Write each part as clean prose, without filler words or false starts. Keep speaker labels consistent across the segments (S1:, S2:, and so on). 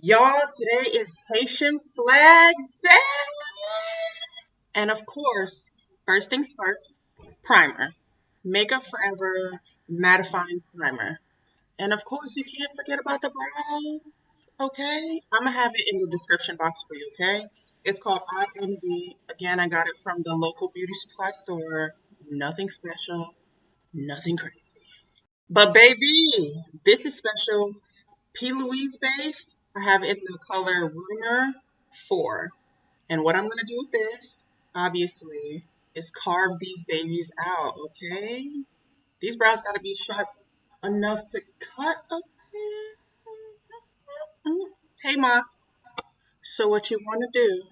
S1: Y'all, today is Haitian Flag Day. And of course, first things first, primer. Makeup Forever Mattifying Primer. And of course, you can't forget about the brows, okay? I'm gonna have it in the description box for you, okay? It's called INB. Again, I got it from the local beauty supply store. Nothing special, nothing crazy. But baby, this is special. P. Louise base, I have it in the color Rumor 4. And what I'm going to do with this, obviously, is carve these babies out, okay? These brows got to be sharp enough to cut up here. Hey, Ma. So what you want to do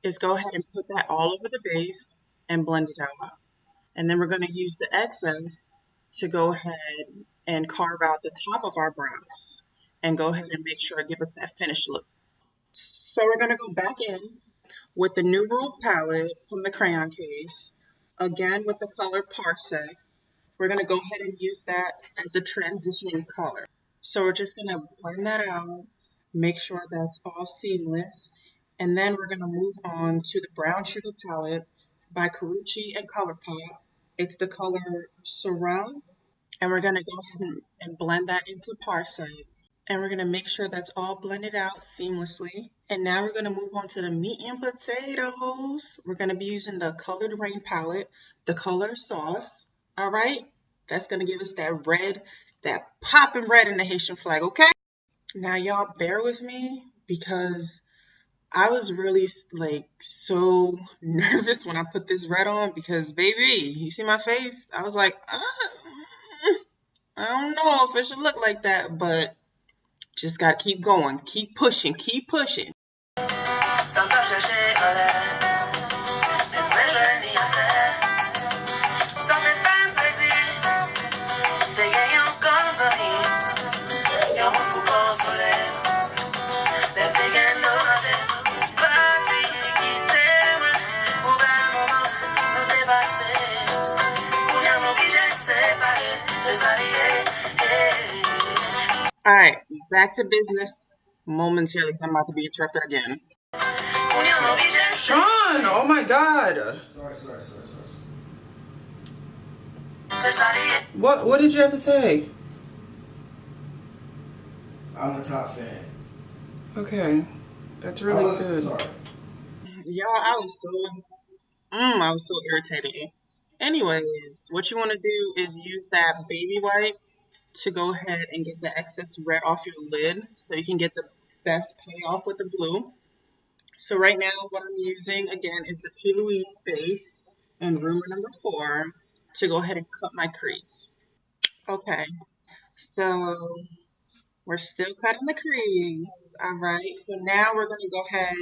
S1: is go ahead and put that all over the base and blend it out. And then we're going to use the excess to go ahead and carve out the top of our brows and go ahead and make sure it gives us that finished look. So we're going to go back in with the New World palette from the crayon case, again with the color Parsec. We're going to go ahead and use that as a transitioning color. So we're just going to blend that out, make sure that's all seamless, and then we're going to move on to the Brown Sugar palette by Carucci and ColourPop. It's the color Sorrel, and we're going to go ahead and blend that into Parsec. And we're going to make sure that's all blended out seamlessly. And now we're going to move on to the meat and potatoes. We're going to be using the Colored Rain palette, the color Sauce. All right, that's going to give us that red, that popping red in the Haitian flag, okay? Now y'all bear with me because I was really like so nervous when I put this red on because baby, you see my face? I was like, I don't know if it should look like that, but just gotta keep going, keep pushing, keep pushing. All right, back to business momentarily because I'm about to be interrupted again.
S2: Sean, oh my God.
S3: Sorry.
S2: What did you have to say?
S3: I'm a top fan.
S2: Okay, that's really good.
S3: Sorry.
S1: Y'all, I was so irritated. Anyways, what you want to do is use that baby wipe to go ahead and get the excess red off your lid so you can get the best payoff with the blue. So right now what I'm using again is the P. Louise base and Rumor number 4 to go ahead and cut my crease. Okay, so we're still cutting the crease. All right, so now we're going to go ahead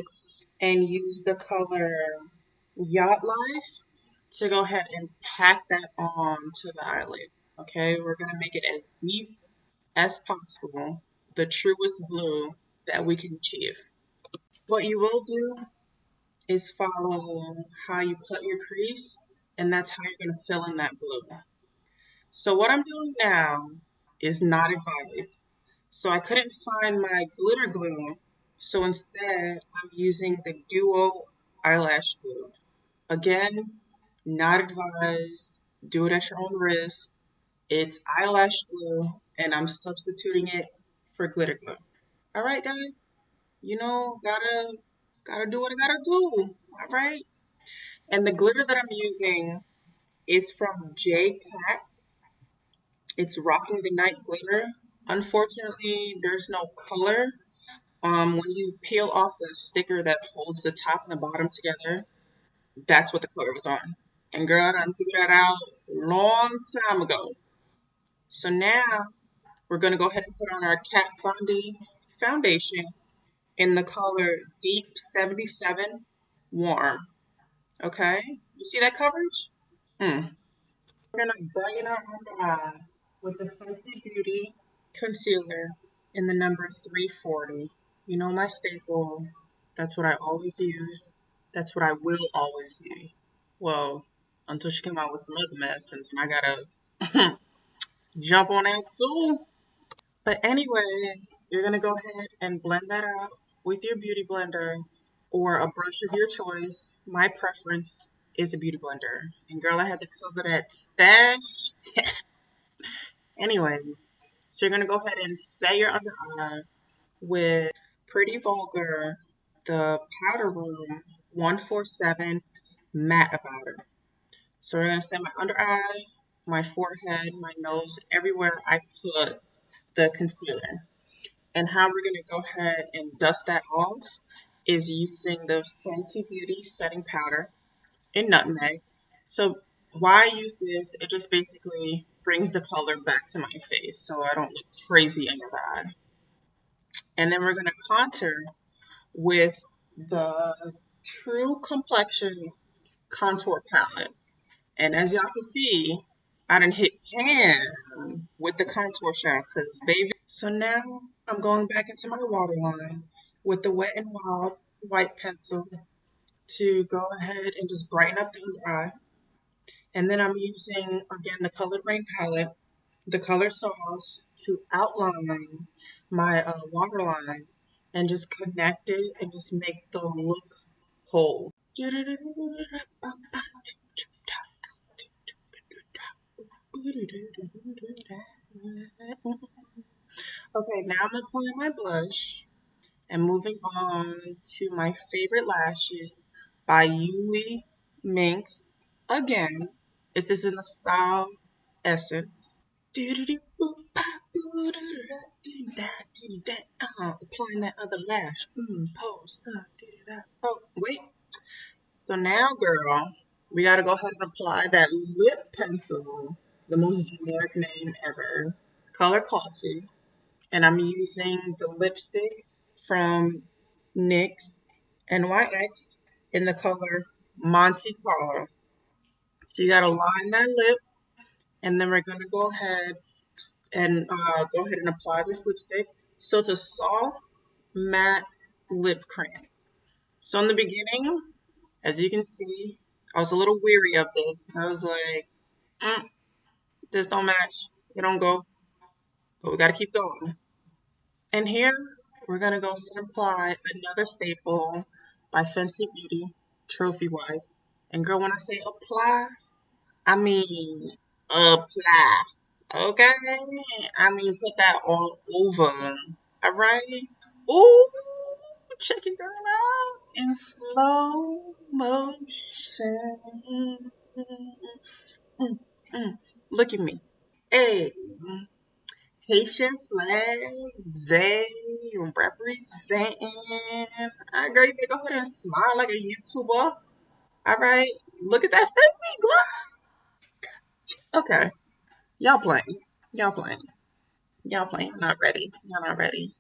S1: and use the color Yacht Life to go ahead and pack that on to the eyelid. Okay, we're going to make it as deep as possible, the truest blue that we can achieve. What you will do is follow how you cut your crease, and that's how you're going to fill in that blue. So what I'm doing now is not advised. So I couldn't find my glitter glue, so instead I'm using the Duo eyelash glue. Again, not advised. Do it at your own risk. It's eyelash glue, and I'm substituting it for glitter glue. All right, guys. Gotta do what I gotta do. All right. And the glitter that I'm using is from J Cats. It's Rocking the Night glitter. Unfortunately, there's no color. When you peel off the sticker that holds the top and the bottom together, that's what the color was on. And girl, I done threw that out a long time ago. So now we're gonna go ahead and put on our Kat Von D foundation in the color Deep 77 Warm. Okay, you see that coverage? We're gonna brighten our under eye with the Fenty Beauty concealer in the number 340. You know my staple. That's what I always use. That's what I will always use. Well, until she come out with some other mess, and then I gotta jump on that too. But anyway, You're going to go ahead and blend that out with your beauty blender or a brush of your choice. My preference is a beauty blender. And girl, I had to cover that stash. Anyways, so you're going to go ahead and set your under eye with Pretty Vulgar, the Powder Room 147 matte powder. So we're going to set my under eye, my forehead, my nose, everywhere I put the concealer. And how we're going to go ahead and dust that off is using the Fenty Beauty setting powder in nutmeg. So why I use this, it just basically brings the color back to my face so I don't look crazy under the eye. And then we're going to contour with the True Complexion Contour Palette. And as y'all can see, I done hit pan with the contour shaft because baby. So now I'm going back into my waterline with the Wet n Wild white pencil to go ahead and just brighten up the under eye. And then I'm using, again, the Colored Rain palette, the color sauce to outline my waterline and just connect it and just make the look whole. Okay, now I'm applying my blush and moving on to my favorite lashes by Yuli Minx. Again, this is in the style Essence. Applying that other lash. Pose. Oh, wait. So now, girl, we gotta go ahead and apply that lip pencil, the most generic name ever, color coffee. And I'm using the lipstick from NYX NYX in the color Monte Carlo. So you gotta line that lip, and then we're gonna go ahead and apply this lipstick. So it's a soft matte lip cream. So in the beginning, as you can see, I was a little weary of this because I was like, this don't match, it don't go, but we gotta keep going. And here we're gonna go ahead and apply another staple by Fenty Beauty, Trophy Wife. And girl, when I say apply, I mean apply. Okay? I mean put that all over. Alright? Ooh, check it girl out in slow motion. Mm, mm. Look at me. Hey. Haitian flag, they representing. All right, girl, you better go ahead and smile like a YouTuber. All right, look at that fancy glow. Okay, y'all playing. Y'all playing. Y'all playing. Y'all not ready. Y'all not ready.